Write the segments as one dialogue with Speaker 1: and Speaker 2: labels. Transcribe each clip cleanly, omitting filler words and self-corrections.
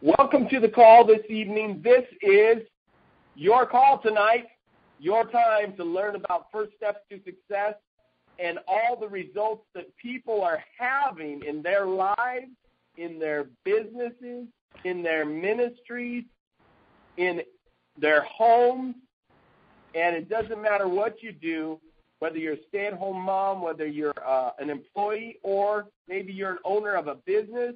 Speaker 1: Welcome to the call this evening. This is your call tonight, your time to learn about first steps to success and all the results that people are having in their lives, in their businesses, in their ministries, in their homes. And it doesn't matter what you do, whether you're a stay-at-home mom, whether you're an employee, or maybe you're an owner of a business.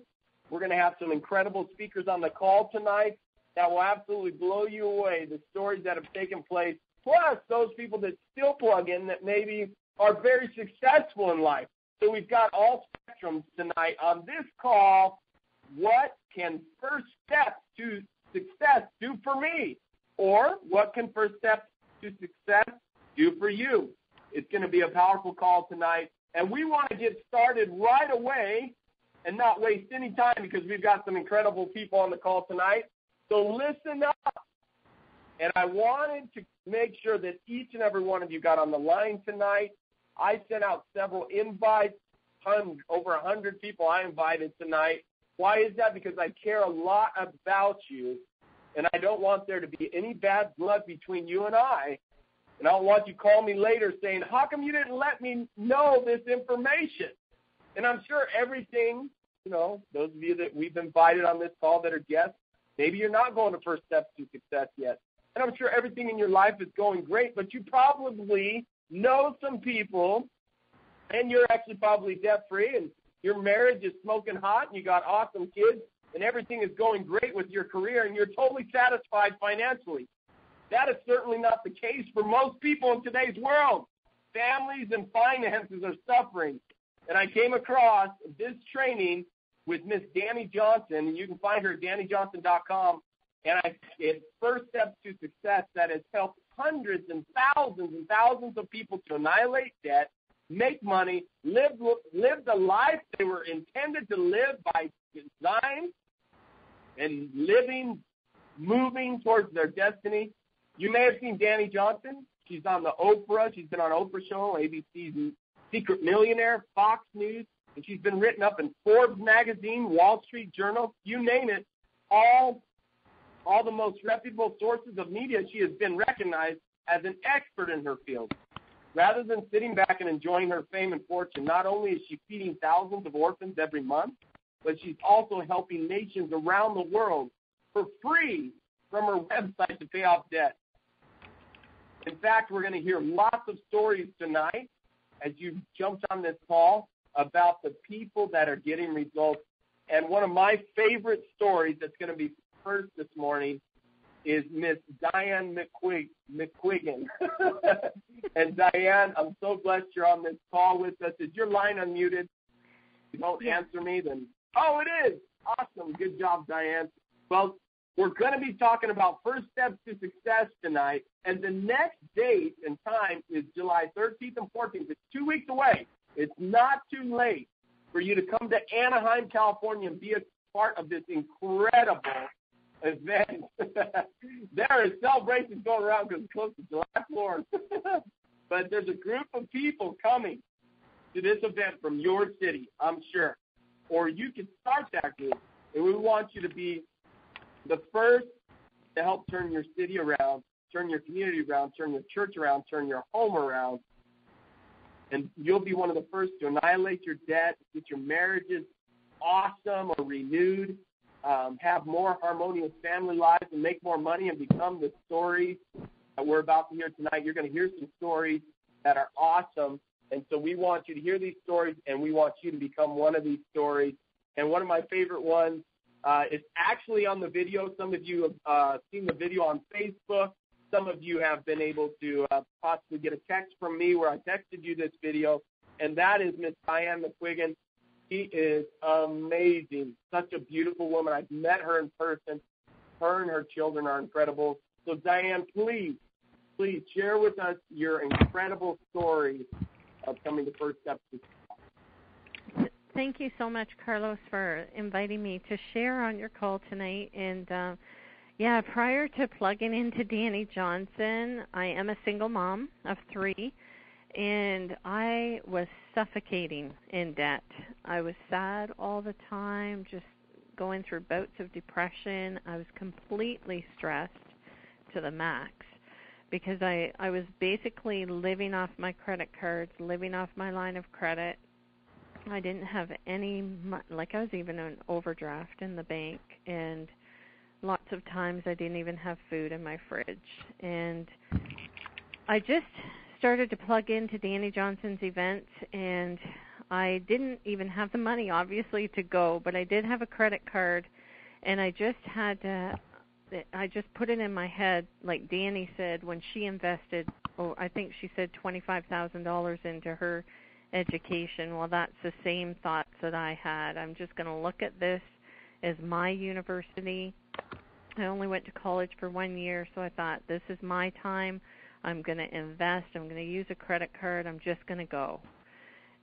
Speaker 1: We're going to have some incredible speakers on the call tonight that will absolutely blow you away, the stories that have taken place, plus those people that still plug in that maybe are very successful in life. So we've got all spectrums tonight on this call. What can first steps to success do for me? Or what can first steps to success do for you? It's going to be a powerful call tonight, and we want to get started right away and not waste any time because we've got some incredible people on the call tonight. So listen up. And I wanted to make sure that each and every one of you got on the line tonight. I sent out several invites, over 100 people I invited tonight. Why is that? Because I care a lot about you, and I don't want there to be any bad blood between you and I. And I don't want you to call me later saying, how come you didn't let me know this information? And I'm sure everything, those of you that we've invited on this call that are guests, maybe you're not going to first steps to success yet. And I'm sure everything in your life is going great, but you probably know some people, and you're actually probably debt-free, and your marriage is smoking hot, and you got awesome kids, and everything is going great with your career, and you're totally satisfied financially. That is certainly not the case for most people in today's world. Families and finances are suffering. And I came across this training with Miss Danny Johnson, and you can find her at DannyJohnson.com. And it's First Steps to Success that has helped hundreds and thousands of people to annihilate debt, make money, live the life they were intended to live by design, and moving towards their destiny. You may have seen Danny Johnson. She's on the Oprah. She's been on Oprah show, ABC's Secret Millionaire, Fox News, and she's been written up in Forbes magazine, Wall Street Journal, you name it, all the most reputable sources of media. She has been recognized as an expert in her field. Rather than sitting back and enjoying her fame and fortune, not only is she feeding thousands of orphans every month, but she's also helping nations around the world for free from her website to pay off debt. In fact, we're going to hear lots of stories tonight as you jumped on this call about the people that are getting results. And one of my favorite stories that's going to be first this morning is Miss Diane Mqu. And Diane, I'm so blessed you're on this call with us. Is your line unmuted? If you don't answer me, then, oh, it is. Awesome. Good job, Diane. Well, we're going to be talking about first steps to success tonight, and the next date and time is July 13th and 14th. It's 2 weeks away. It's not too late for you to come to Anaheim, California, and be a part of this incredible event. There are celebrations going around because it's close to July 4th. But there's a group of people coming to this event from your city, I'm sure. Or you can start that group, and we want you to be the first to help turn your city around, turn your community around, turn your church around, turn your home around. And you'll be one of the first to annihilate your debt, get your marriages awesome or renewed, have more harmonious family lives, and make more money and become the stories that we're about to hear tonight. You're going to hear some stories that are awesome. And so we want you to hear these stories, and we want you to become one of these stories. And one of my favorite ones, it's actually on the video. Some of you have seen the video on Facebook. Some of you have been able to possibly get a text from me where I texted you this video, and that is Miss Diane Mqu. She is amazing, such a beautiful woman. I've met her in person. Her and her children are incredible. So, Diane, please share with us your incredible story of coming to First Steps to Success.
Speaker 2: Thank you so much, Carlos, for inviting me to share on your call tonight. And, prior to plugging into Danny Johnson, I am a single mom of 3, and I was suffocating in debt. I was sad all the time, just going through bouts of depression. I was completely stressed to the max because I was basically living off my credit cards, living off my line of credit. I didn't have any, like I was even an overdraft in the bank, and lots of times I didn't even have food in my fridge. And I just started to plug into Danny Johnson's events, and I didn't even have the money, obviously, to go, but I did have a credit card, and I just put it in my head, like Danny said, when she invested, I think she said $25,000 into her education. Well, that's the same thoughts that I had. I'm just going to look at this as my university. I only went to college for 1 year, so I thought, this is my time. I'm going to invest. I'm going to use a credit card. I'm just going to go.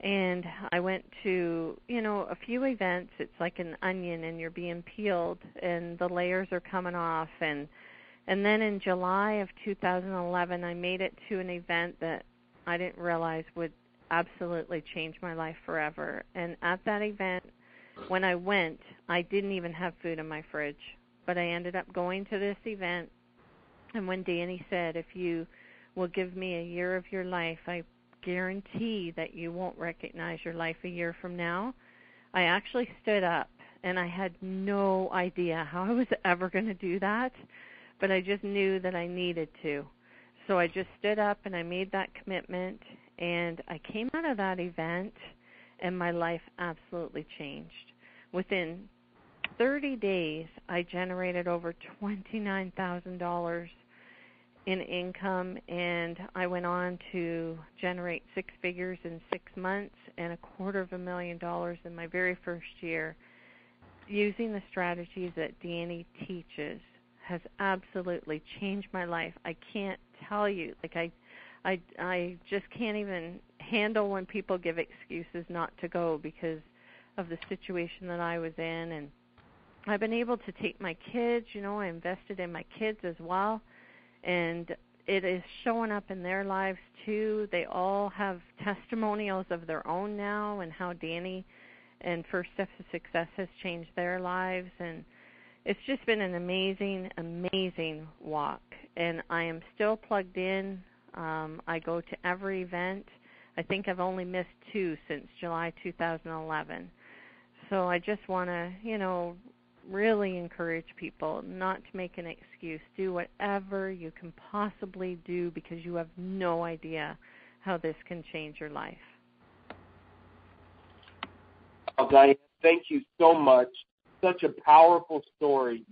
Speaker 2: And I went to, a few events. It's like an onion, and you're being peeled, and the layers are coming off. And then in July of 2011, I made it to an event that I didn't realize would absolutely change my life forever. And at that event, when I went, I didn't even have food in my fridge. But I ended up going to this event, and when Danny said, if you will give me a year of your life, I guarantee that you won't recognize your life a year from now, I actually stood up, and I had no idea how I was ever going to do that, but I just knew that I needed to. So I just stood up, and I made that commitment, and I came out of that event, and my life absolutely changed. Within 30 days, I generated over $29,000 in income, and I went on to generate 6 figures in 6 months and $250,000 in my very first year. Using the strategies that Danny teaches has absolutely changed my life. I can't tell you, I just can't even handle when people give excuses not to go because of the situation that I was in. And I've been able to take my kids, I invested in my kids as well, and it is showing up in their lives too. They all have testimonials of their own now, and how Danny and First Steps to Success has changed their lives. And it's just been an amazing, amazing walk. And I am still plugged in. I go to every event. I think I've only missed 2 since July 2011. So I just want to, really encourage people not to make an excuse. Do whatever you can possibly do, because you have no idea how this can change your life.
Speaker 1: Well, Diane, thank you so much. Such a powerful story.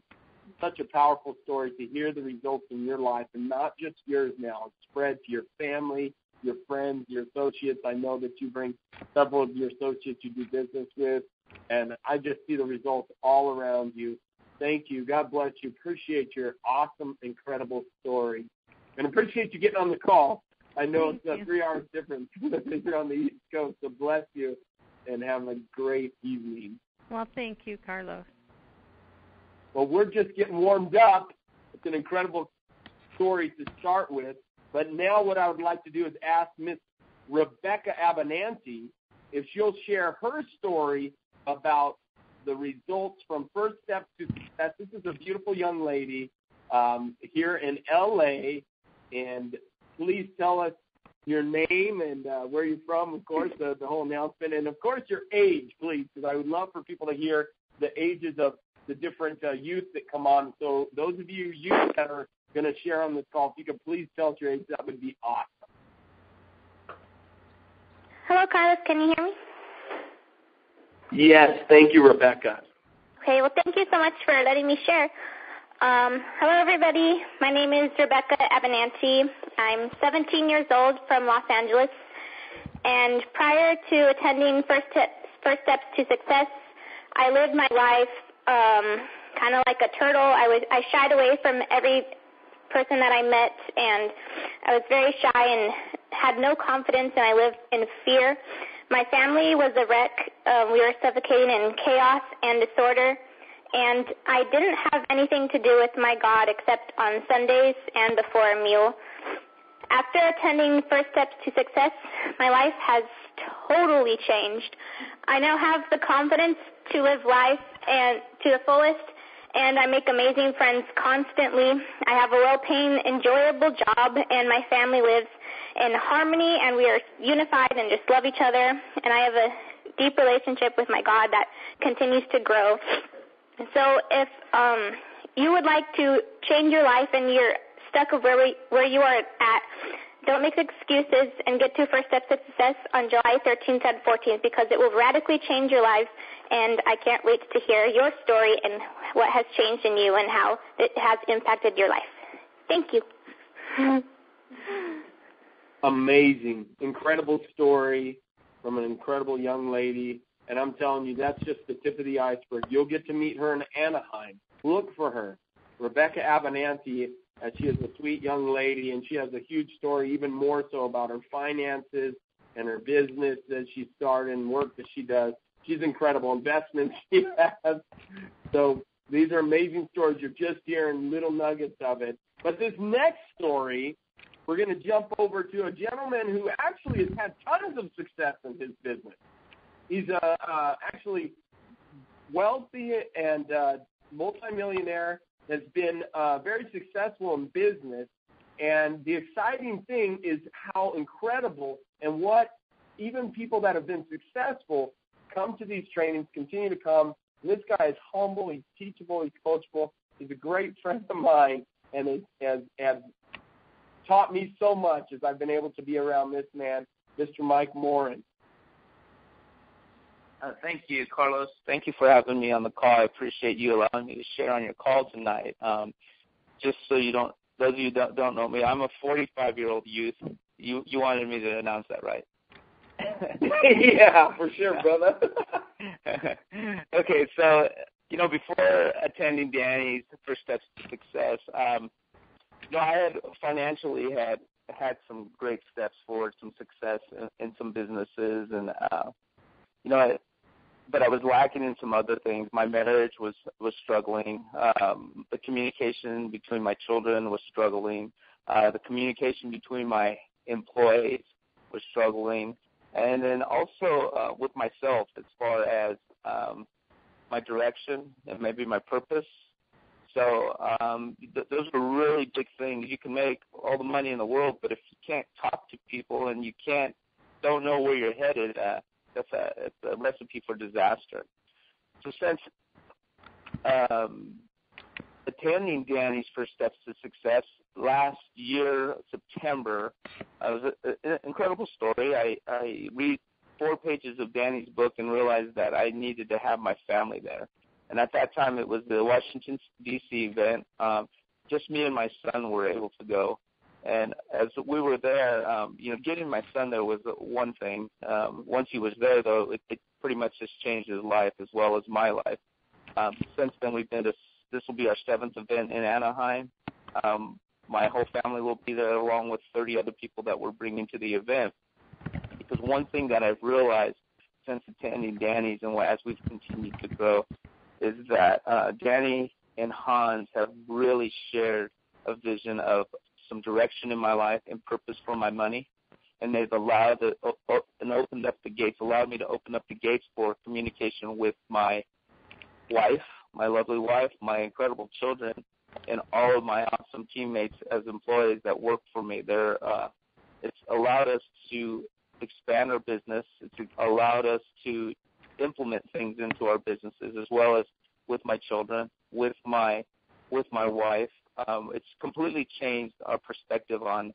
Speaker 1: Such a powerful story to hear the results in your life, and not just yours now. It's spread to your family, your friends, your associates. I know that you bring several of your associates you do business with, and I just see the results all around you. Thank you. God bless you. Appreciate your awesome, incredible story. And appreciate you getting on the call. I know it's a 3 hours difference if you're on the East Coast, so bless you, and have a great evening.
Speaker 2: Well, thank you, Carlos.
Speaker 1: Well, we're just getting warmed up. It's an incredible story to start with. But now what I would like to do is ask Miss Rebecca Abananti if she'll share her story about the results from First Steps to Success. This is a beautiful young lady here in L.A., and please tell us your name and where you're from, of course, the whole announcement, and, of course, your age, please, because I would love for people to hear the ages of the different youth that come on. So those of you youth that are going to share on this call, if you could please tell us your age, that would be awesome.
Speaker 3: Hello, Carlos. Can you hear me?
Speaker 1: Yes. Thank you, Rebecca.
Speaker 3: Okay. Well, thank you so much for letting me share. Hello, everybody. My name is Rebecca Abananti. I'm 17 years old from Los Angeles. And prior to attending First Steps to Success, I lived my life kind of like a turtle. I shied away from every person that I met, and I was very shy and had no confidence, and I lived in fear. My family was a wreck. We were suffocating in chaos and disorder, and I didn't have anything to do with my God except on Sundays and before a meal. After attending First Steps to Success, my life has totally changed. I now have the confidence to live life and to the fullest, and I make amazing friends constantly. I have a well-paying, enjoyable job, and my family lives in harmony, and we are unified and just love each other. And I have a deep relationship with my God that continues to grow. So if you would like to change your life and you're stuck of where you are at, don't make excuses and get to First Steps to Success on July 13th and 14th, because it will radically change your lives, and I can't wait to hear your story and what has changed in you and how it has impacted your life. Thank you.
Speaker 1: Amazing. Incredible story from an incredible young lady, and I'm telling you, that's just the tip of the iceberg. You'll get to meet her in Anaheim. Look for her. Rebecca Abernathy. She is a sweet young lady, and she has a huge story, even more so about her finances and her business that she started and work that she does. She's incredible. Investments she has. So these are amazing stories. You're just hearing little nuggets of it. But this next story, we're going to jump over to a gentleman who actually has had tons of success in his business. He's actually wealthy and multimillionaire, has been very successful in business, and the exciting thing is how incredible and what even people that have been successful come to these trainings, continue to come. And this guy is humble, he's teachable, he's coachable, he's a great friend of mine, and has taught me so much as I've been able to be around this man, Mr. Mike Morren.
Speaker 4: Thank you, Carlos. Thank you for having me on the call. I appreciate you allowing me to share on your call tonight. Just so those of you that don't know me, I'm a 45-year-old youth. You wanted me to announce that, right?
Speaker 1: Yeah, for sure, brother.
Speaker 4: Okay, so, before attending Danny's First Steps to Success, I had financially had some great steps forward, some success in some businesses, and but I was lacking in some other things. My marriage was struggling. The communication between my children was struggling. The communication between my employees was struggling. And then also with myself, as far as my direction and maybe my purpose. So those are really big things. You can make all the money in the world, but if you can't talk to people and you don't know where you're headed, it's a recipe for disaster. So since attending Danny's First Steps to Success last year, September, it was an incredible story. I read 4 pages of Danny's book and realized that I needed to have my family there. And at that time, it was the Washington, D.C. event. Just me and my son were able to go. And as we were there, getting my son there was one thing. Once he was there, though, it pretty much just changed his life as well as my life. Since then, this will be our 7th event in Anaheim. My whole family will be there along with 30 other people that we're bringing to the event. Because one thing that I've realized since attending Danny's and as we've continued to grow is that Danny and Hans have really shared a vision of some direction in my life and purpose for my money, and they've allowed opened up the gates, allowed me to open up the gates for communication with my wife, my lovely wife, my incredible children, and all of my awesome teammates as employees that work for me. It's allowed us to expand our business. It's allowed us to implement things into our businesses, as well as with my children, with my wife. It's completely changed our perspective on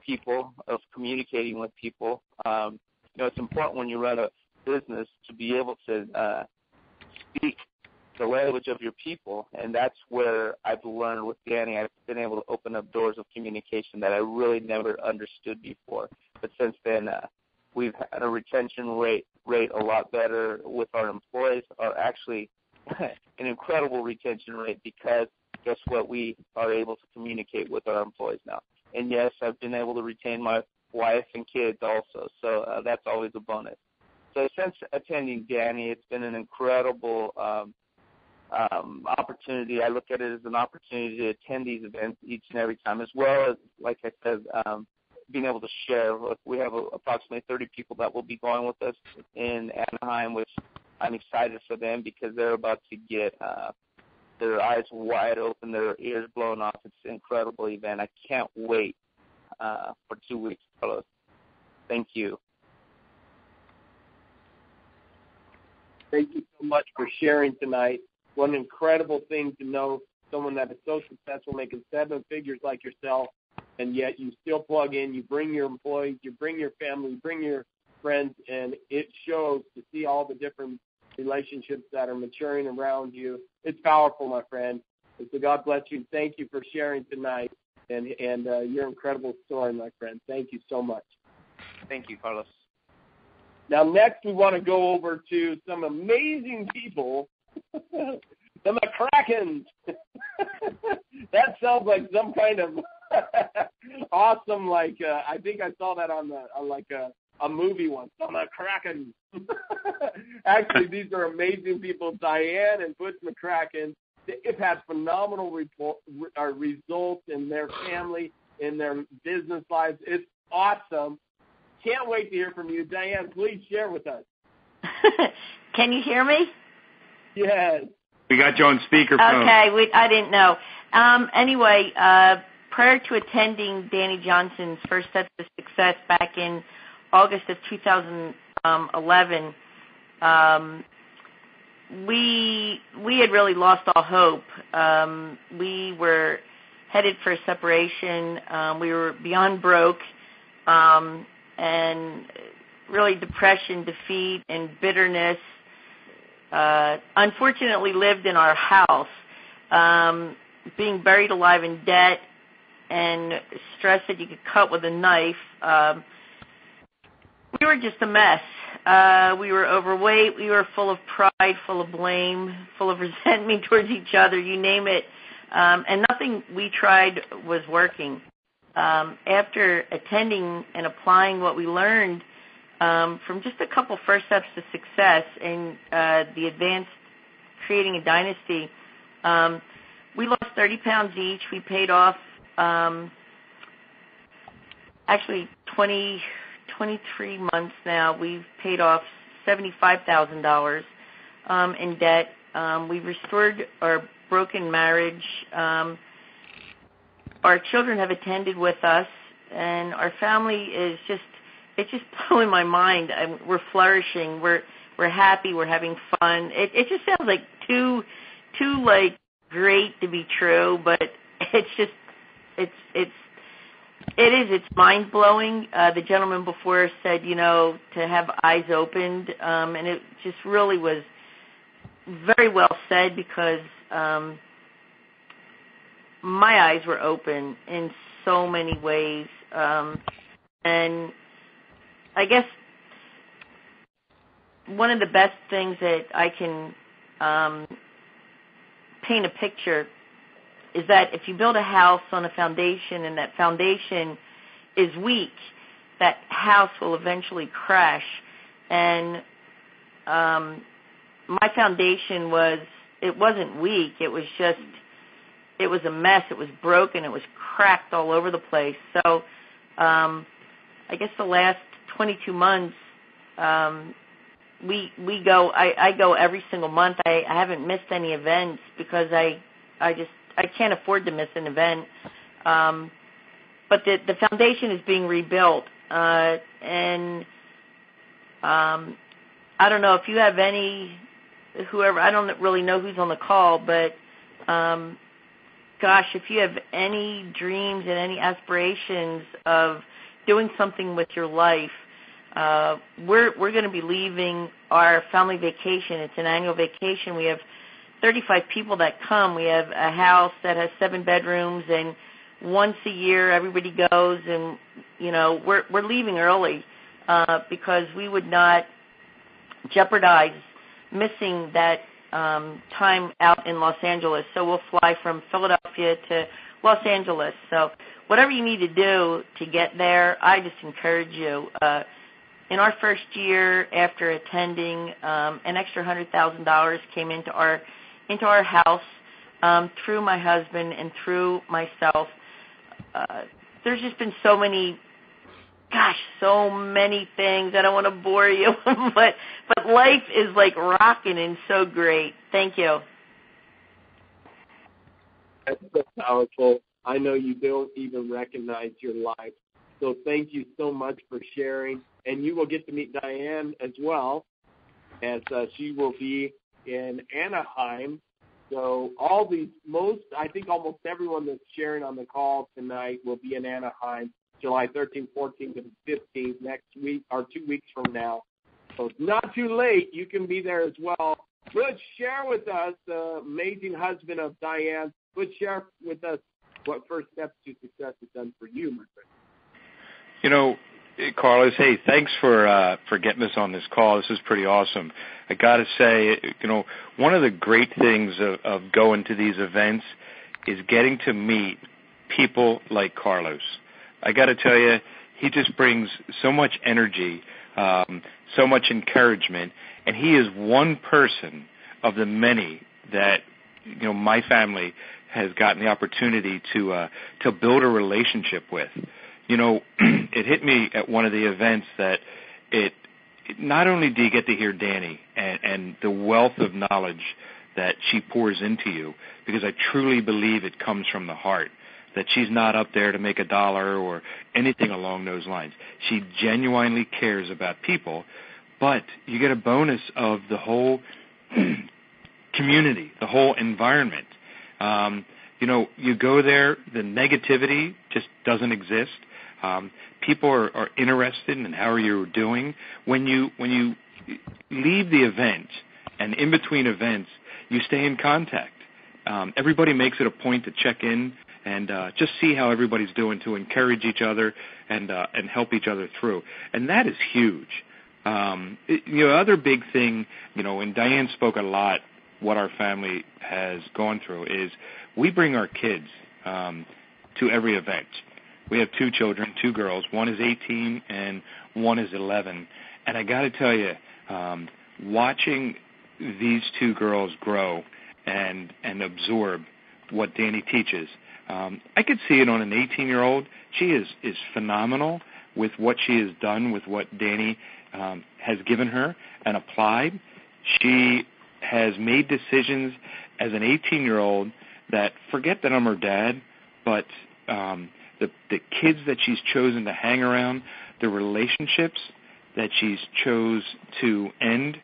Speaker 4: people, of communicating with people. It's important when you run a business to be able to speak the language of your people, and that's where I've learned with Danny. I've been able to open up doors of communication that I really never understood before. But since then, we've had a retention rate a lot better with our employees, or actually an incredible retention rate, because guess what? We are able to communicate with our employees now. And yes, I've been able to retain my wife and kids also, so that's always a bonus. So since attending Danny, it's been an incredible opportunity. I look at it as an opportunity to attend these events each and every time, as well as, like I said, being able to share. Look, we have approximately 30 people that will be going with us in Anaheim, which I'm excited for them because they're about to get their eyes wide open, their ears blown off. It's an incredible event. I can't wait for 2 weeks, Carlos. Thank you.
Speaker 1: Thank you so much for sharing tonight. What an incredible thing to know someone that is so successful, making 7 figures like yourself, and yet you still plug in, you bring your employees, you bring your family, you bring your friends, and it shows to see all the different relationships that are maturing around you. It's powerful, my friend. And so God bless you. Thank you for sharing tonight and your incredible story, my friend. Thank you so much.
Speaker 4: Thank you, Carlos.
Speaker 1: Now, next we want to go over to some amazing people, the McCrackens. That sounds like some kind of awesome, I think I saw that on a movie once. The McCrackens. Actually, these are amazing people. Diane and Butch McCracken, they've had phenomenal results in their family, in their business lives. It's awesome. Can't wait to hear from you. Diane, please share with us.
Speaker 5: Can you hear me?
Speaker 1: Yes.
Speaker 6: We got you on speakerphone.
Speaker 5: Okay, I didn't know. Anyway, prior to attending Danny Johnson's First Steps to Success back in August of 2011, we had really lost all hope. We were headed for a separation. We were beyond broke. And really depression, defeat, and bitterness. Unfortunately lived in our house, being buried alive in debt and stress that you could cut with a knife. We were just a mess. We were overweight. We were full of pride, full of blame, full of resentment towards each other, you name it. And nothing we tried was working. After attending and applying what we learned from just a couple first steps to success in the advanced creating a dynasty, we lost 30 pounds each. We paid off actually 23 months now. We've paid off $75,000 in debt. We've restored our broken marriage. Our children have attended with us, and our family is it's just blowing my mind. We're flourishing. We're happy. We're having fun. It just sounds like too great to be true, but it's mind blowing. The gentleman before said, to have eyes opened, and it just really was very well said because my eyes were open in so many ways. And I guess one of the best things that I can paint a picture is that if you build a house on a foundation and that foundation is weak, that house will eventually crash. And my foundation wasn't weak. It was a mess. It was broken. It was cracked all over the place. So I guess the last 22 months, I go every single month. I haven't missed any events because I can't afford to miss an event. But the foundation is being rebuilt. And I don't know if you have whoever, I don't really know who's on the call, but gosh, if you have any dreams and any aspirations of doing something with your life, we're going to be leaving our family vacation. It's an annual vacation. We have 35 people that come. We have a house that has 7 bedrooms, and once a year everybody goes, and we're leaving early because we would not jeopardize missing that time out in Los Angeles. So we'll fly from Philadelphia to Los Angeles. So whatever you need to do to get there, I just encourage you. In our first year after attending, an extra $100,000 came into our house through my husband and through myself. There's just been so many gosh, so many things. I don't want to bore you, but life is like rocking and so great. Thank you.
Speaker 1: That's so powerful. I know you don't even recognize your life. So thank you so much for sharing. And you will get to meet Diane as well, as she will be in Anaheim. So I think almost everyone that's sharing on the call tonight will be in Anaheim, July 13th, 14th, and 15th next week, or 2 weeks from now. So it's not too late. You can be there as well. Butch, share with us, the amazing husband of Diane. Butch, share with us what First Steps to Success has done for you, my friend.
Speaker 6: You know, Carlos, hey, thanks for getting us on this call. This is pretty awesome. I got to say, you know, one of the great things of going to these events is getting to meet people like Carlos. I got to tell you, he just brings so much energy, so much encouragement, and he is one person of the many that, you know, my family has gotten the opportunity to build a relationship with. You know, it hit me at one of the events that not only do you get to hear Danny and the wealth of knowledge that she pours into you, because I truly believe it comes from the heart, that she's not up there to make a dollar or anything along those lines. She genuinely cares about people, but you get a bonus of the whole community, the whole environment. You know, you go there, the negativity just doesn't exist. People are interested in how you're doing. When you leave the event and in between events, you stay in contact. Everybody makes it a point to check in and just see how everybody's doing, to encourage each other and help each other through. And that is huge. You know, other big thing, you know, and Diane spoke a lot, what our family has gone through is we bring our kids to every event. We have 2 children, 2 girls. One is 18 and one is 11. And I got to tell you, watching these 2 girls grow and absorb what Danny teaches, I could see it on an 18-year-old. She is phenomenal with what she has done, with what Danny has given her and applied. She has made decisions as an 18-year-old that, forget that I'm her dad, but the kids that she's chosen to hang around, the relationships that she's chose to end,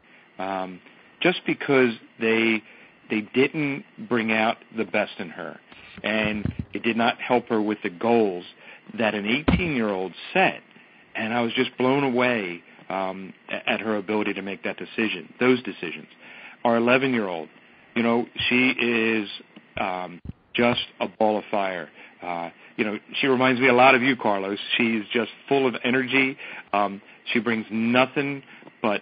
Speaker 6: just because they didn't bring out the best in her, and it did not help her with the goals that an 18-year-old set. And I was just blown away at her ability to make that decision, those decisions. Our 11-year-old, you know, she is just a ball of fire. You know, she reminds me a lot of you, Carlos. She's just full of energy. She brings nothing but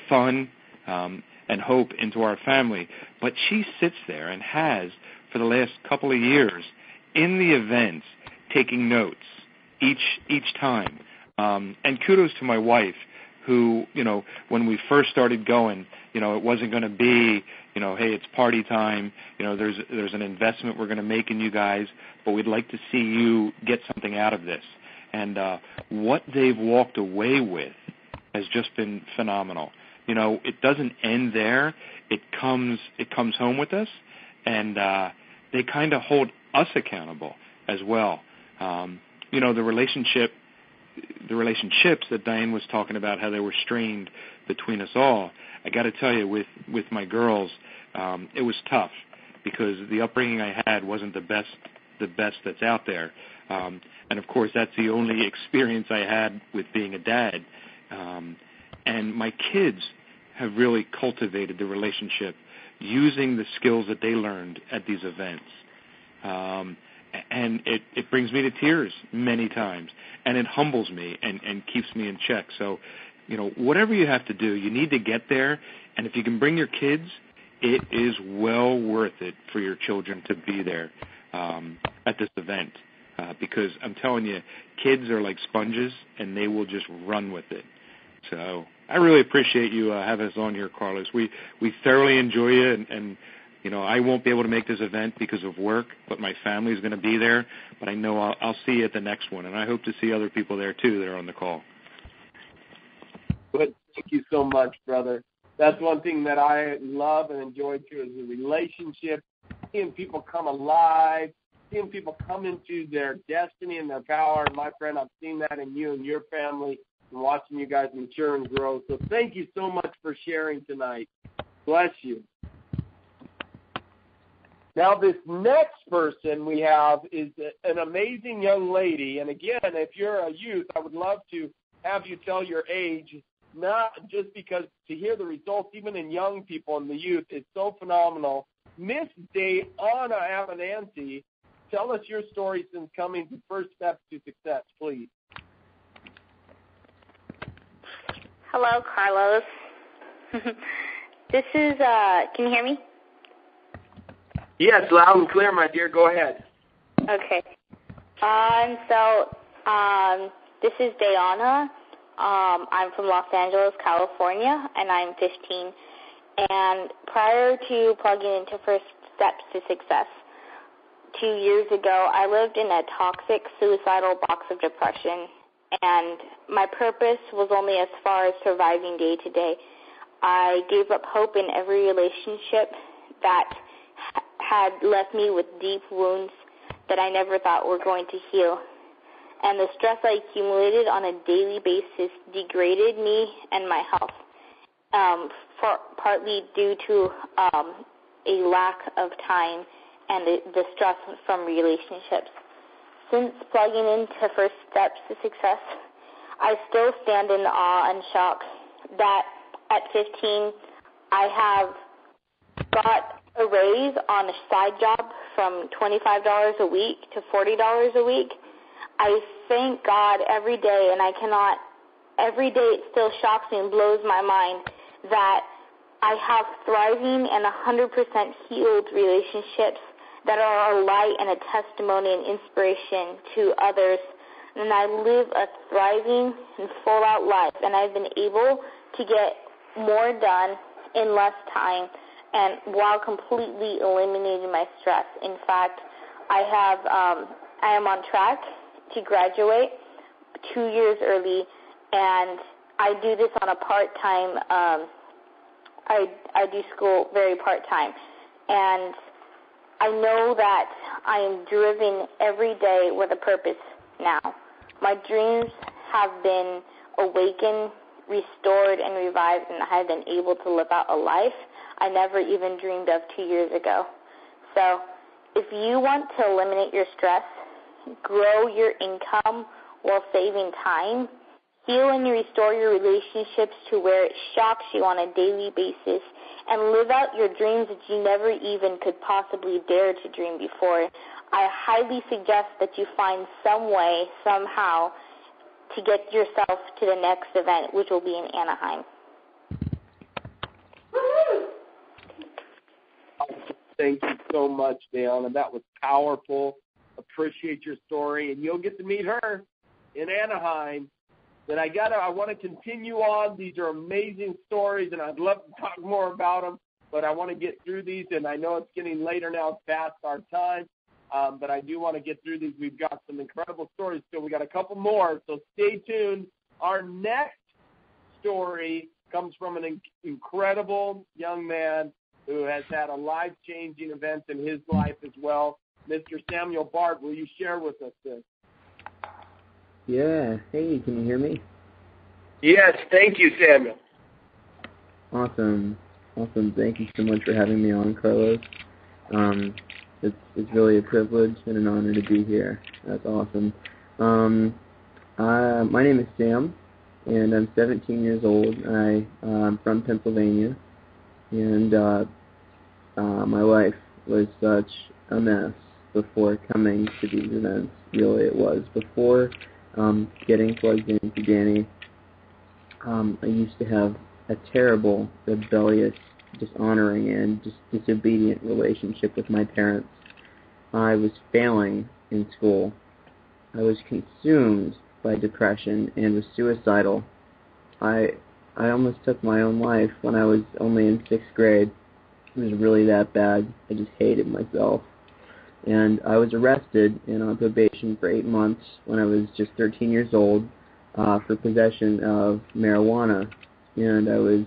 Speaker 6: fun and hope into our family. But she sits there and has, for the last couple of years, in the events, taking notes each time. And kudos to my wife, who, you know, when we first started going, you know, it wasn't going to be, you know, hey, it's party time, you know, there's an investment we're going to make in you guys, but we'd like to see you get something out of this. And what they've walked away with has just been phenomenal. You know, it doesn't end there. It comes home with us, and they kind of hold us accountable as well. You know, the relationships that Diane was talking about, how they were strained between us all, I got to tell you, with my girls, it was tough because the upbringing I had wasn't the best that's out there. And, of course, that's the only experience I had with being a dad. And my kids have really cultivated the relationship using the skills that they learned at these events. And it brings me to tears many times, and it humbles me and keeps me in check. So, you know, whatever you have to do, you need to get there, and if you can bring your kids, it is well worth it for your children to be there at this event, because I'm telling you, kids are like sponges, and they will just run with it. So I really appreciate you having us on here, Carlos. We thoroughly enjoy you, and I won't be able to make this event because of work, but my family is going to be there. But I know I'll see you at the next one, and I hope to see other people there, too, that are on the call.
Speaker 1: Good. Thank you so much, brother. That's one thing that I love and enjoy, too, is the relationship, seeing people come alive, seeing people come into their destiny and their power. And, my friend, I've seen that in you and your family and watching you guys mature and grow. So thank you so much for sharing tonight. Bless you. Now, this next person we have is an amazing young lady. And, again, if you're a youth, I would love to have you tell your age, not just because to hear the results, even in young people and the youth, is so phenomenal. Miss Diane Mqu, tell us your story since coming to First Steps to Success, please.
Speaker 3: Hello, Carlos. This is, can you hear me?
Speaker 1: Yes, loud and clear, my dear. Go ahead.
Speaker 3: Okay. This is Diana. I'm from Los Angeles, California, and I'm 15. And prior to plugging into First Steps to Success, 2 years ago, I lived in a toxic, suicidal box of depression, and my purpose was only as far as surviving day to day. I gave up hope in every relationship that had left me with deep wounds that I never thought were going to heal. And the stress I accumulated on a daily basis degraded me and my health, partly due to a lack of time and the stress from relationships. Since plugging into First Steps to Success, I still stand in awe and shock that at 15 I have got a raise on a side job from $25 a week to $40 a week. I thank God every day, and every day it still shocks me and blows my mind that I have thriving and 100% healed relationships that are a light and a testimony and inspiration to others. And I live a thriving and full-out life, and I've been able to get more done in less time and while completely eliminating my stress. In fact, I am on track to graduate 2 years early, and I do this on a part-time, I do school very part-time, and I know that I am driven every day with a purpose now. My dreams have been awakened, restored, and revived, and I have been able to live out a life I never even dreamed of 2 years ago. So if you want to eliminate your stress, grow your income while saving time, heal and restore your relationships to where it shocks you on a daily basis, and live out your dreams that you never even could possibly dare to dream before, I highly suggest that you find some way, somehow, to get yourself to the next event, which will be in Anaheim.
Speaker 1: Thank you so much, Diana. That was powerful. Appreciate your story, and you'll get to meet her in Anaheim. But I want to continue on. These are amazing stories, and I'd love to talk more about them, but I want to get through these, and I know it's getting later now. It's past our time, but I do want to get through these. We've got some incredible stories, so we got a couple more, so stay tuned. Our next story comes from an incredible young man who has had a life-changing event in his life as well. Mr. Samuel Bart, will you share with us this?
Speaker 7: Yeah. Hey, can you hear me?
Speaker 1: Yes, thank you, Samuel.
Speaker 7: Awesome. Thank you so much for having me on, Carlos. It's really a privilege and an honor to be here. That's awesome. My name is Sam, and I'm 17 years old. I'm from Pennsylvania, and my life was such a mess before coming to these events. Really, it was. Before getting plugged into Danny, I used to have a terrible, rebellious, dishonoring, and just disobedient relationship with my parents. I was failing in school. I was consumed by depression and was suicidal. I almost took my own life when I was only in 6th grade. It was really that bad. I just hated myself. And I was arrested and on probation for 8 months when I was just 13 years old for possession of marijuana. And I was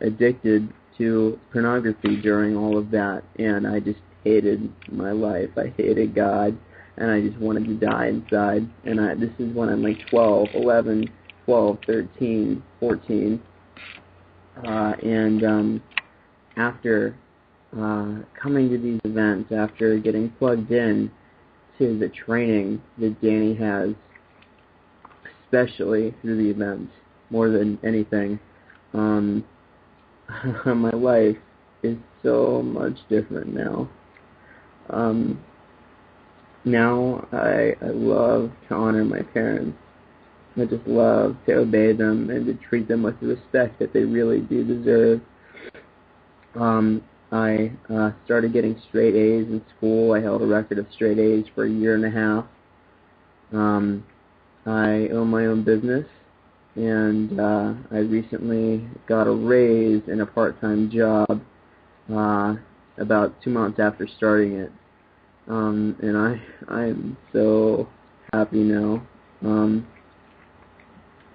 Speaker 7: addicted to pornography during all of that. And I just hated my life. I hated God. And I just wanted to die inside. And this is when I'm like 12, 11, 12, 13, 14. After coming to these events, after getting plugged in to the training that Danny has, especially through the events, more than anything, my life is so much different now. Now I love to honor my parents. I just love to obey them and to treat them with the respect that they really do deserve. I started getting straight A's in school. I held a record of straight A's for 1.5 years. I own my own business, and I recently got a raise in a part-time job about 2 months after starting it. And I'm so happy now.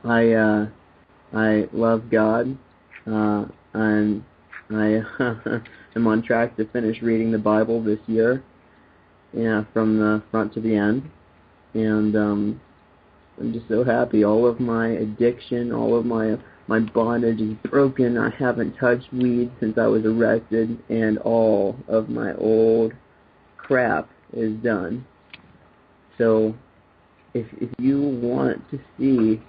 Speaker 7: I love God, and I am on track to finish reading the Bible this year, from the front to the end, and I'm just so happy. All of my addiction, all of my bondage is broken. I haven't touched weed since I was arrested, and all of my old crap is done. So if you want to see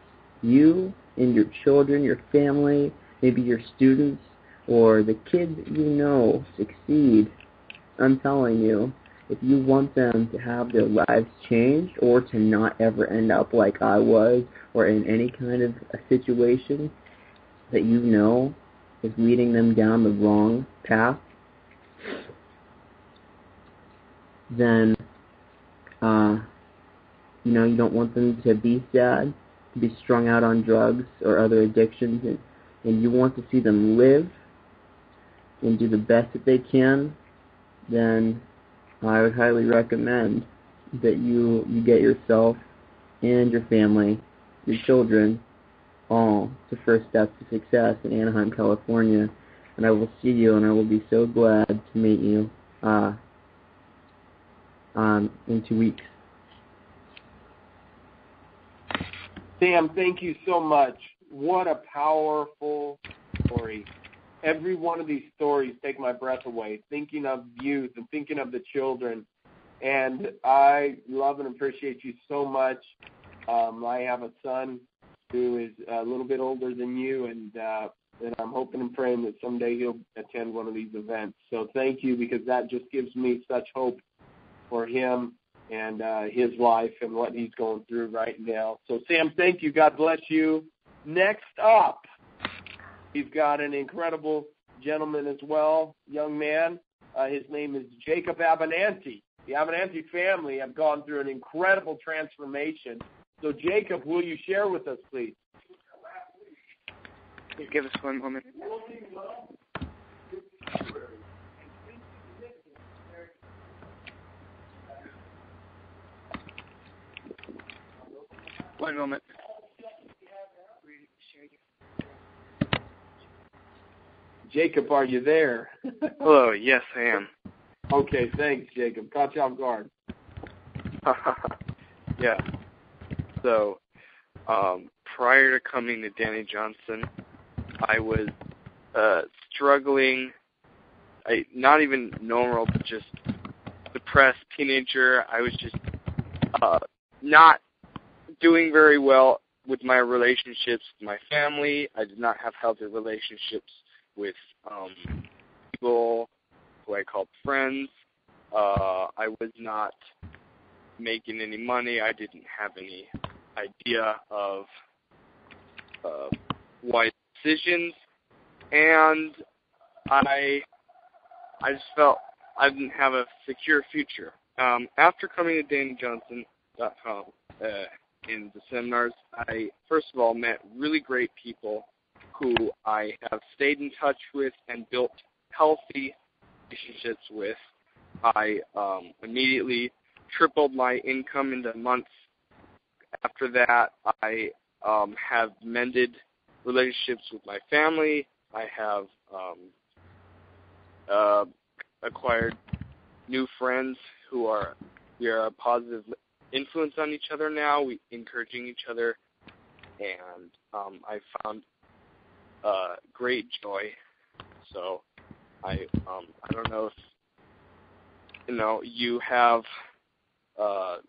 Speaker 7: you and your children, your family, maybe your students, or the kids that you know succeed, I'm telling you, if you want them to have their lives changed or to not ever end up like I was or in any kind of a situation that you know is leading them down the wrong path, then, you don't want them to be sad, to be strung out on drugs or other addictions, and you want to see them live and do the best that they can, then I would highly recommend that you get yourself and your family, your children, all to First Steps to Success in Anaheim, California. And I will see you, and I will be so glad to meet you in 2 weeks.
Speaker 1: Sam, thank you so much. What a powerful story. Every one of these stories take my breath away, thinking of youth and thinking of the children. And I love and appreciate you so much. I have a son who is a little bit older than you, and I'm hoping and praying that someday he'll attend one of these events. So thank you, because that just gives me such hope for him and his life and what he's going through right now. So, Sam, thank you. God bless you. Next up, we've got an incredible gentleman as well, young man. His name is Jacob Abananti. The Abananti family have gone through an incredible transformation. So, Jacob, will you share with us, please?
Speaker 8: Give us one moment. One moment.
Speaker 1: Jacob, are you there?
Speaker 8: Hello, yes, I am.
Speaker 1: Okay, thanks, Jacob. Caught you off guard.
Speaker 8: Yeah. So, prior to coming to Danny Johnson, I was struggling, not even normal, but just depressed teenager. I was just not doing very well with my relationships with my family. I did not have healthy relationships with people who I called friends. I was not making any money. I didn't have any idea of wise decisions, and I just felt I didn't have a secure future. After coming to DannyJohnson.com in the seminars, I first of all met really great people who I have stayed in touch with and built healthy relationships with. I immediately tripled my income in the months. After that, I have mended relationships with my family. I have acquired new friends we are a positive influence on each other now. We encouraging each other, and I found great joy. So I don't know if you have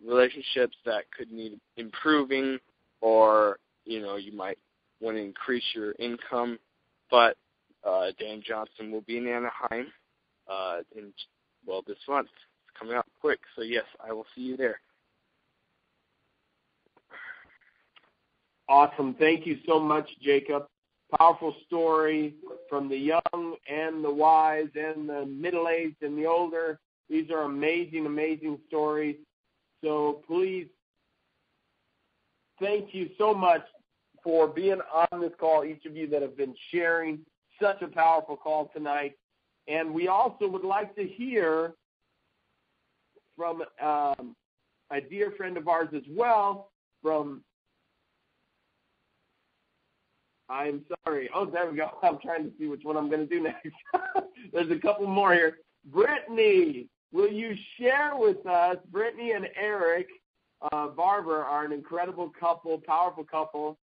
Speaker 8: relationships that could need improving, or you might want to increase your income, but Dan Johnson will be in Anaheim this month. It's coming up quick, so yes, I will see you there.
Speaker 1: Awesome. Thank you so much, Jacob. Powerful story from the young and the wise and the middle-aged and the older. These are amazing, amazing stories. So please, thank you so much for being on this call, each of you that have been sharing such a powerful call tonight. And we also would like to hear from a dear friend of ours as well, I'm sorry. Oh, there we go. I'm trying to see which one I'm going to do next. There's a couple more here. Brittany, will you share with us? Brittany and Eric Barber are an incredible couple, powerful couple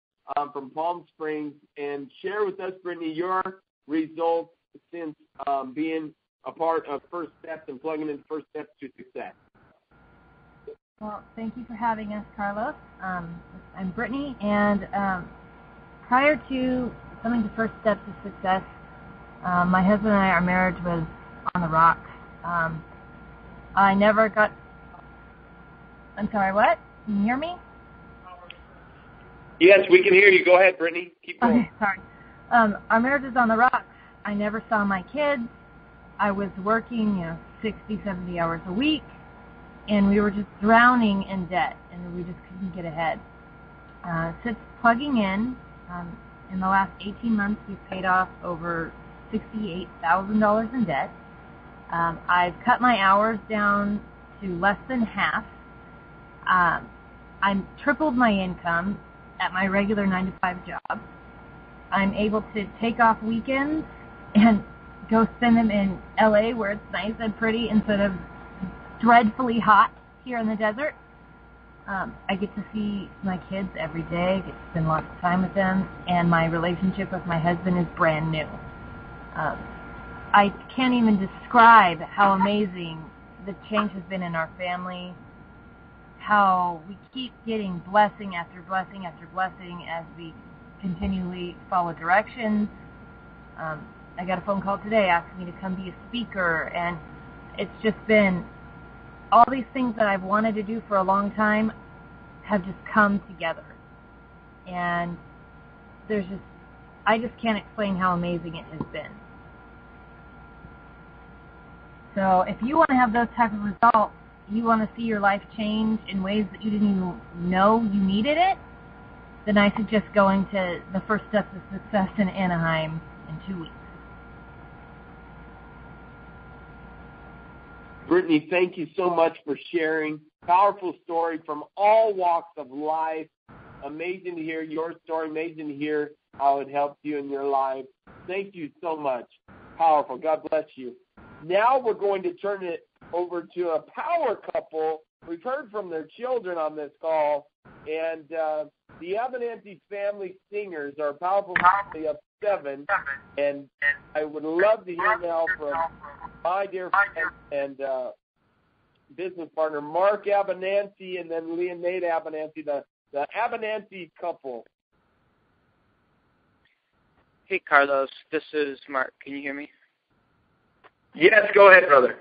Speaker 1: from Palm Springs. And share with us, Brittany, your results since being a part of First Steps and plugging in First Steps to Success.
Speaker 9: Well, thank you for having us, Carlos. I'm Brittany, and prior to coming to First Steps to Success, my husband and I, our marriage was on the rocks. I never got... I'm sorry, what? Can you hear me?
Speaker 1: Yes, we can hear you. Go ahead, Brittany. Keep going.
Speaker 9: Okay, sorry. Our marriage was on the rocks. I never saw my kids. I was working 60, 70 hours a week, and we were just drowning in debt, and we just couldn't get ahead. Since plugging in the last 18 months, we've paid off over $68,000 in debt. I've cut my hours down to less than half. I'm tripled my income at my regular 9-to-5 job. I'm able to take off weekends and go spend them in LA where it's nice and pretty instead of dreadfully hot here in the desert. I get to see my kids every day, get to spend lots of time with them, and my relationship with my husband is brand new. I can't even describe how amazing the change has been in our family, how we keep getting blessing after blessing after blessing as we continually follow directions. I got a phone call today asking me to come be a speaker, and it's just been all these things that I've wanted to do for a long time have just come together. And I just can't explain how amazing it has been. So if you want to have those type of results, you want to see your life change in ways that you didn't even know you needed it, then I suggest going to the First Steps to Success in Anaheim in 2 weeks.
Speaker 1: Brittany, thank you so much for sharing. Powerful story from all walks of life. Amazing to hear your story. Amazing to hear how it helped you in your life. Thank you so much. Powerful. God bless you. Now we're going to turn it over to a power couple. We've heard from their children on this call, and the Abernathy family singers are a powerful family of 7, and I would love to hear now from my dear friend and business partner, Mark Abernathy, and then Leonade Abernathy, the Abernathy couple.
Speaker 10: Hey, Carlos, this is Mark. Can you hear me?
Speaker 1: Yes, go ahead, brother.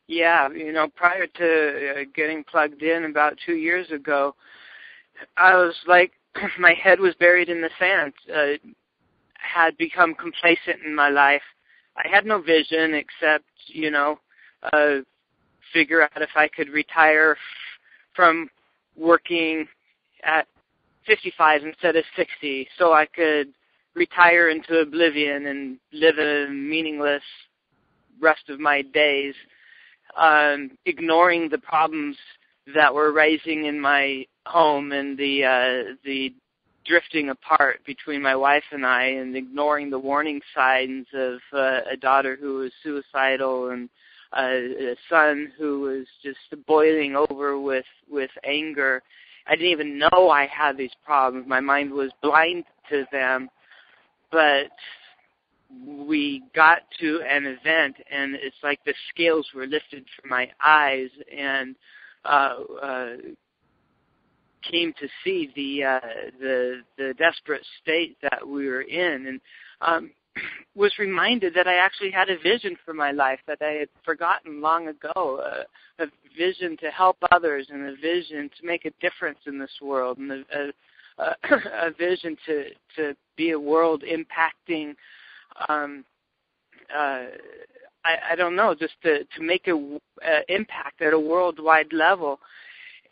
Speaker 10: Yeah, prior to getting plugged in about 2 years ago, I was like, my head was buried in the sand. Had become complacent in my life. I had no vision except, figure out if I could retire from working at 55 instead of 60 so I could retire into oblivion and live a meaningless rest of my days, ignoring the problems that were rising in my home and the drifting apart between my wife and I, and ignoring the warning signs of a daughter who was suicidal and a son who was just boiling over with anger. I didn't even know I had these problems. My mind was blind to them. But we got to an event, and it's like the scales were lifted from my eyes, and came to see the desperate state that we were in, and was reminded that I actually had a vision for my life that I had forgotten long ago, a vision to help others, and a vision to make a difference in this world, and a vision to be a world impacting, I don't know, just to make a impact at a worldwide level.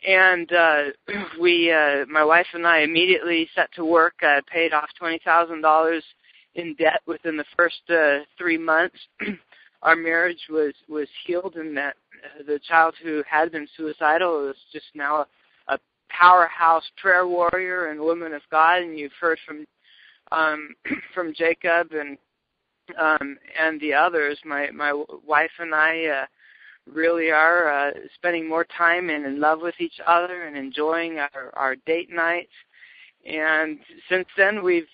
Speaker 10: And my wife and I immediately set to work, paid off $20,000 in debt within the first 3 months. Our marriage was healed, and that the child who had been suicidal is just now a powerhouse prayer warrior and woman of God. And you've heard from Jacob and the others. My wife and I really are spending more time and in love with each other and enjoying our date nights. And since then, we've,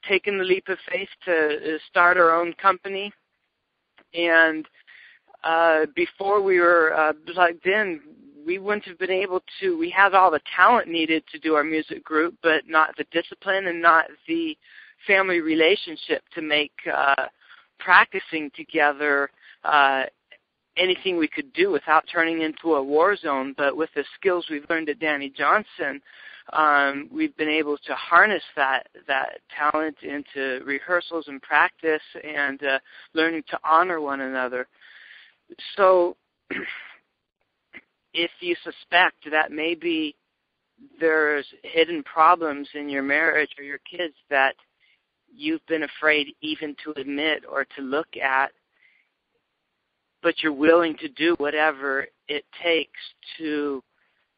Speaker 10: taken the leap of faith to start our own company. And before we were plugged in, we wouldn't have been able to. We had all the talent needed to do our music group, but not the discipline and not the family relationship to make practicing together anything we could do without turning into a war zone. But with the skills we've learned at Danny Johnson, we've been able to harness that talent into rehearsals and practice and learning to honor one another. So if you suspect that maybe there's hidden problems in your marriage or your kids that you've been afraid even to admit or to look at, but you're willing to do whatever it takes to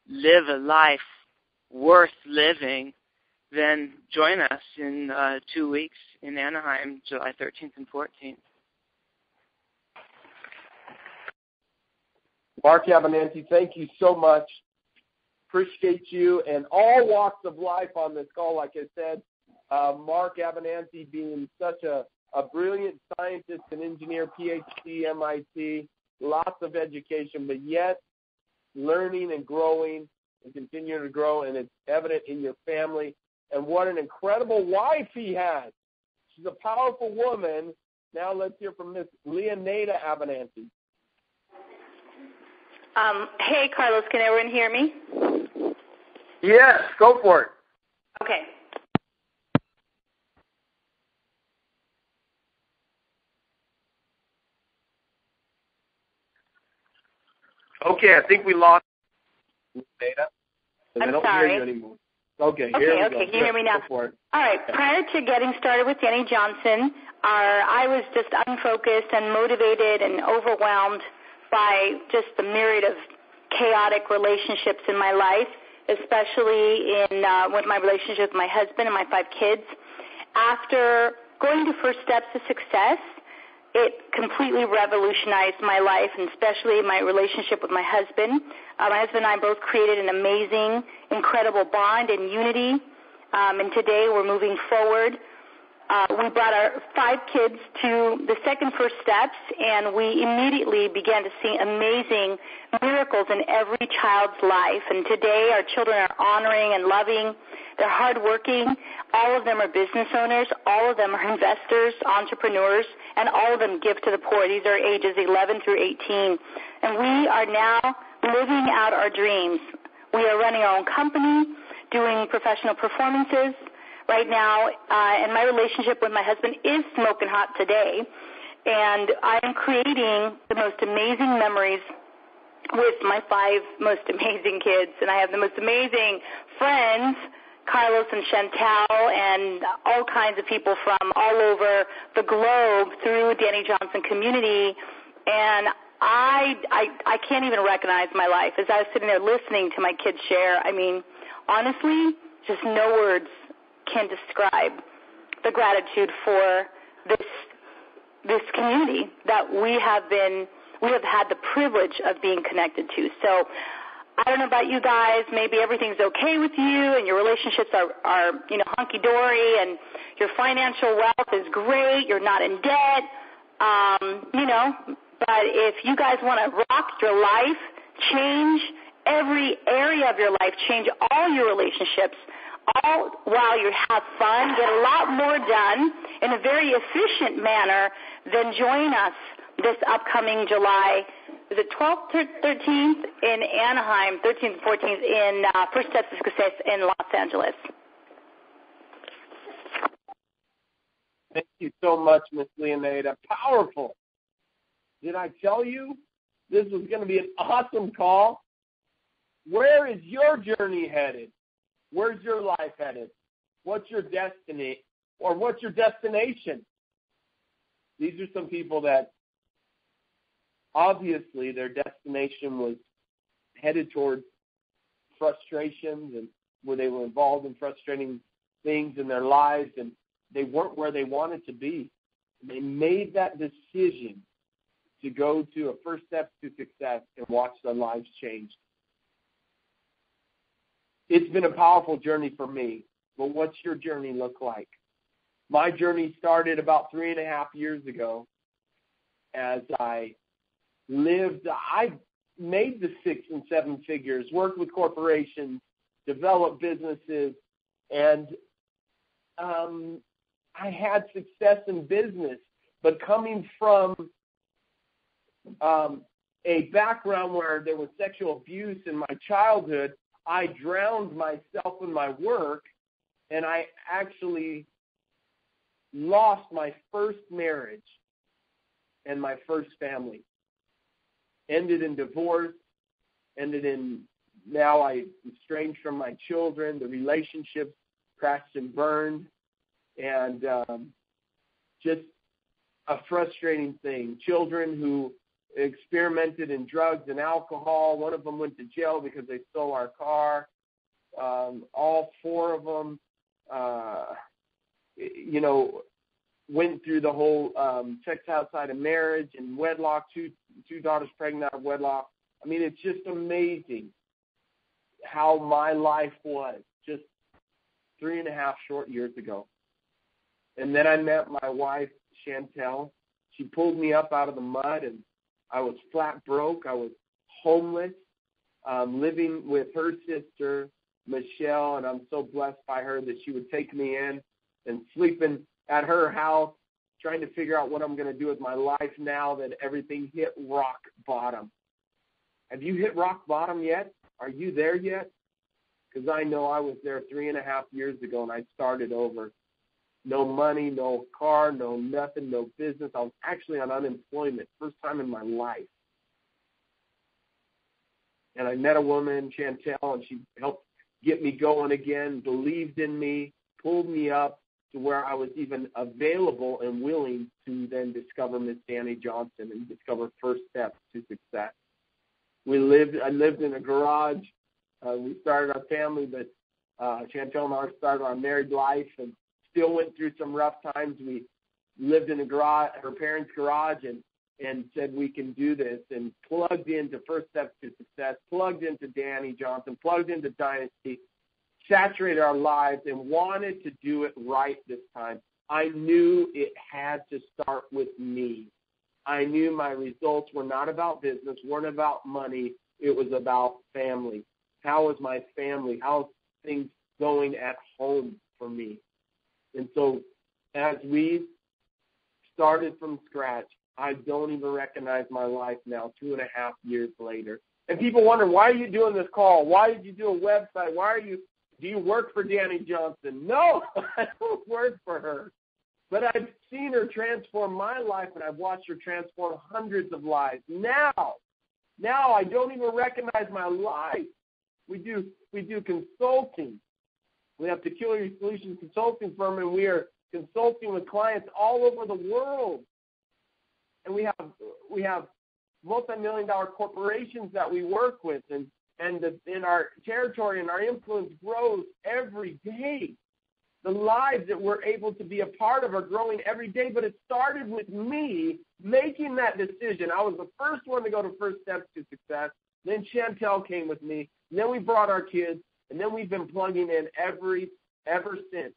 Speaker 10: live a life worth living, then join us in 2 weeks in Anaheim, July 13th and 14th.
Speaker 1: Mark Avenanti, thank you so much. Appreciate you and all walks of life on this call. Like I said, Mark Avenanti being such a brilliant scientist and engineer, PhD, MIT, lots of education, but yet learning and growing and continuing to grow, and it's evident in your family. And what an incredible wife he has. She's a powerful woman. Now let's hear from Miss Leonada Avenanti.
Speaker 11: Hey, Carlos, can everyone hear me?
Speaker 1: Yes, go for it.
Speaker 11: Okay.
Speaker 1: Okay, I think we lost data.
Speaker 11: I'm
Speaker 1: I don't
Speaker 11: sorry.
Speaker 1: hear you anymore. Okay,
Speaker 11: Can you hear me now?
Speaker 1: Go for it.
Speaker 11: All right. Prior to getting started with Danny Johnson, I was just unfocused and motivated and overwhelmed by just the myriad of chaotic relationships in my life, especially in with my relationship with my husband and my 5 kids. After going to First Steps to Success, it completely revolutionized my life, and especially my relationship with my husband. My husband and I both created an amazing, incredible bond and unity, and today we're moving forward. We brought our 5 kids to the second First Steps, and we immediately began to see amazing miracles in every child's life. And today our children are honoring and loving. They're hardworking. All of them are business owners. All of them are investors, entrepreneurs, and all of them give to the poor. These are ages 11 through 18. And we are now living out our dreams. We are running our own company, doing professional performances. Right now, and my relationship with my husband is smoking hot today, and I am creating the most amazing memories with my 5 most amazing kids, and I have the most amazing friends, Carlos and Chantel and all kinds of people from all over the globe through Danny Johnson community. And I can't even recognize my life. As I was sitting there listening to my kids share, I mean, honestly, just no words can describe the gratitude for this community that we have had the privilege of being connected to. So I don't know about you guys. Maybe everything's okay with you and your relationships are hunky-dory and your financial wealth is great. You're not in debt, But if you guys want to rock your life, change every area of your life, change all your relationships, all while you have fun, get a lot more done in a very efficient manner, then join us this upcoming July. Is it 12th or 13th in Anaheim, 13th and 14th in First Steps to Success in Los Angeles.
Speaker 1: Thank you so much, Miss Leonida. Powerful. Did I tell you this was going to be an awesome call? Where is your journey headed? Where's your life headed? What's your destiny or what's your destination? These are some people that obviously their destination was headed towards frustrations and where they were involved in frustrating things in their lives and they weren't where they wanted to be. They made that decision to go to a First Steps to Success and watch their lives change. It's been a powerful journey for me, but what's your journey look like? My journey started about 3.5 years ago as I made the 6 and 7 figures, worked with corporations, developed businesses, and I had success in business, but coming from a background where there was sexual abuse in my childhood, I drowned myself in my work, and I actually lost my first marriage and my first family. Ended in divorce, ended in now I'm estranged from my children, the relationship crashed and burned, and just a frustrating thing. Children who experimented in drugs and alcohol. One of them went to jail because they stole our car. All 4 of them, went through the whole sex outside of marriage and wedlock, two daughters pregnant out of wedlock. I mean, it's just amazing how my life was just 3.5 short years ago. And then I met my wife, Chantel. She pulled me up out of the mud, and I was flat broke. I was homeless, living with her sister, Michelle, and I'm so blessed by her that she would take me in and sleeping at her house, trying to figure out what I'm going to do with my life now that everything hit rock bottom. Have you hit rock bottom yet? Are you there yet? Because I know I was there 3.5 years ago, and I started over. No money, no car, no nothing, no business. I was actually on unemployment, first time in my life. And I met a woman, Chantel, and she helped get me going again, believed in me, pulled me up to where I was even available and willing to then discover Miss Danny Johnson and discover First Steps to Success. I lived in a garage. We started our family, but Chantel and I started our married life and still went through some rough times. We lived in a garage, her parents' garage, and said we can do this, and plugged into First Steps to Success, plugged into Danny Johnson, plugged into Dynasty, saturated our lives, and wanted to do it right this time. I knew it had to start with me. I knew my results were not about business, weren't about money. It was about family. How is my family? How's things going at home for me? And so as we started from scratch, I don't even recognize my life now, 2.5 years later. And people wonder, why are you doing this call? Why did you do a website? Do you work for Danny Johnson? No, I don't work for her. But I've seen her transform my life, and I've watched her transform hundreds of lives. Now I don't even recognize my life. We do consulting. We have Peculiar Solutions Consulting Firm, and we are consulting with clients all over the world. And we have multi-million-dollar corporations that we work with, and in our territory and our influence grows every day. The lives that we're able to be a part of are growing every day, but it started with me making that decision. I was the first one to go to First Steps to Success. Then Chantel came with me. And then we brought our kids, and then we've been plugging in ever since,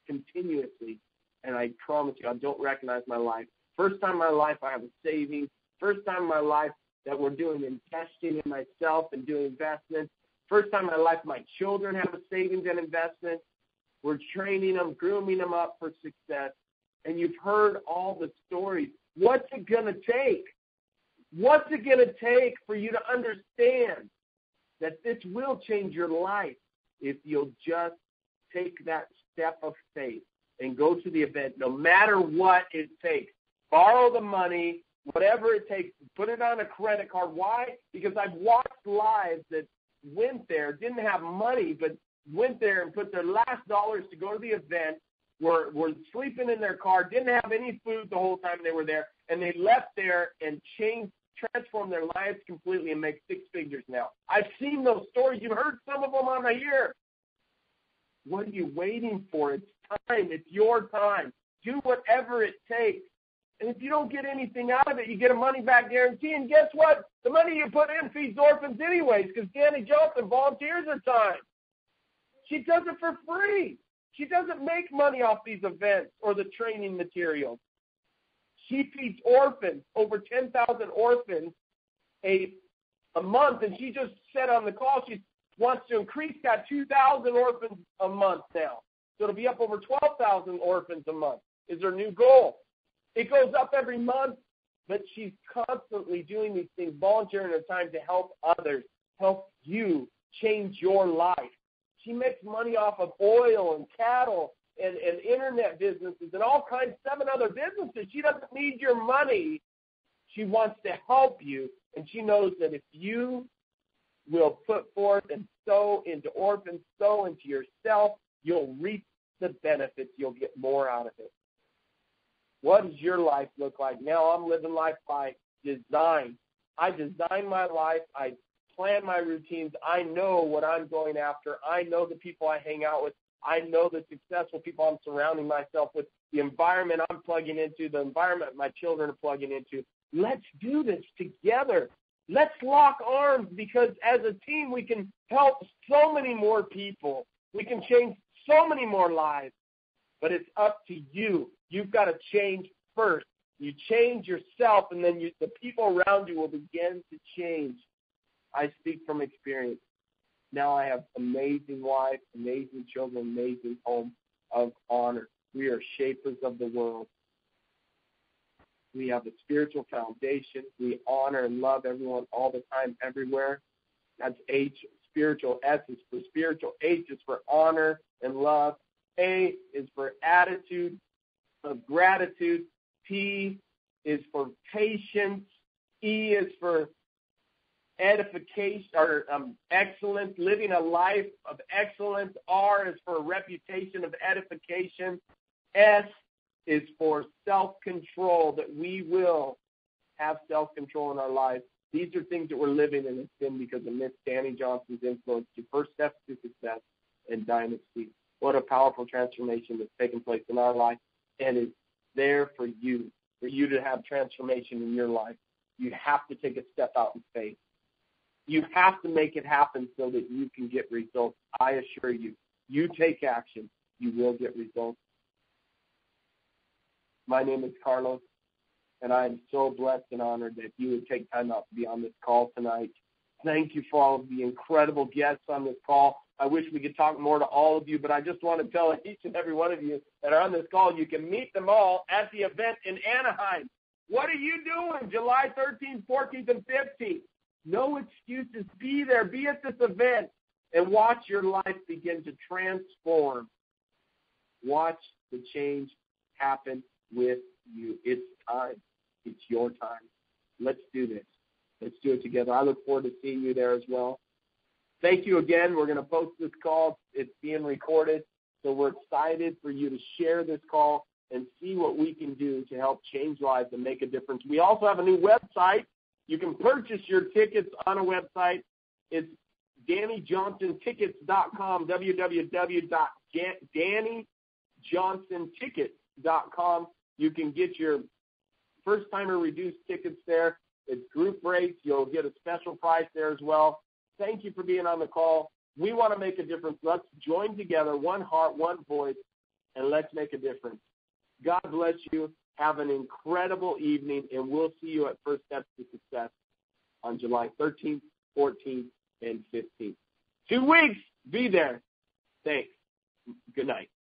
Speaker 1: continuously. And I promise you, I don't recognize my life. First time in my life I have a savings. First time in my life that we're doing investing in myself and doing investments. First time in my life my children have a savings and investment. We're training them, grooming them up for success. And you've heard all the stories. What's it going to take? What's it going to take for you to understand that this will change your life if you'll just take that step of faith and go to the event, no matter what it takes. Borrow the money, whatever it takes, put it on a credit card. Why? Because I've watched lives that went there, didn't have money, but went there and put their last dollars to go to the event, were sleeping in their car, didn't have any food the whole time they were there, and they left there and transformed their lives completely and make six figures now. I've seen those stories. You've heard some of them on the here. What are you waiting for? It's time. It's your time. Do whatever it takes. And if you don't get anything out of it, you get a money-back guarantee. And guess what? The money you put in feeds orphans anyways, because Danny Johnson volunteers her time. She does it for free. She doesn't make money off these events or the training materials. She feeds orphans, over 10,000 orphans a month, and she just said on the call she wants to increase that 2,000 orphans a month now. So it'll be up over 12,000 orphans a month is her new goal. It goes up every month, but she's constantly doing these things, volunteering her time to help others, help you change your life. She makes money off of oil and cattle and internet businesses and all kinds, 7 other businesses. She doesn't need your money. She wants to help you, and she knows that if you will put forth and sow into orphans, sow into yourself, you'll reap the benefits. You'll get more out of it. What does your life look like? Now I'm living life by design. I design my life. I plan my routines. I know what I'm going after. I know the people I hang out with. I know the successful people I'm surrounding myself with, the environment I'm plugging into, the environment my children are plugging into. Let's do this together. Let's lock arms, because as a team we can help so many more people. We can change so many more lives. But it's up to you. You've got to change first. You change yourself, and then the people around you will begin to change. I speak from experience. Now I have amazing wife, amazing children, amazing home of honor. We are shapers of the world. We have a spiritual foundation. We honor and love everyone all the time, everywhere. That's H, spiritual. S is for spiritual. H is for honor and love. A is for attitude of gratitude. P is for patience. E is for edification or excellence, living a life of excellence. R is for a reputation of edification. S is for self-control, that we will have self-control in our lives. These are things that we're living in. It's been because of Miss Danny Johnson's influence to First Steps to Success and Dynasty. What a powerful transformation that's taken place in our life, and it's there for you to have transformation in your life. You have to take a step out in faith. You have to make it happen so that you can get results. I assure you, you take action, you will get results. My name is Carlos, and I am so blessed and honored that you would take time out to be on this call tonight. Thank you for all of the incredible guests on this call. I wish we could talk more to all of you, but I just want to tell each and every one of you that are on this call, you can meet them all at the event in Anaheim. What are you doing July 13th, 14th, and 15th? No excuses. Be there. Be at this event and watch your life begin to transform. Watch the change happen with you. It's time. It's your time. Let's do this. Let's do it together. I look forward to seeing you there as well. Thank you again. We're going to post this call. It's being recorded. So we're excited for you to share this call and see what we can do to help change lives and make a difference. We also have a new website. You can purchase your tickets on a website. It's DannyJohnsonTickets.com, www.DannyJohnsonTickets.com. You can get your first-timer reduced tickets there. It's group rates. You'll get a special price there as well. Thank you for being on the call. We want to make a difference. Let's join together, one heart, one voice, and let's make a difference. God bless you. Have an incredible evening, and we'll see you at First Steps to Success on July 13th, 14th, and 15th. 2 weeks. Be there. Thanks. Good night.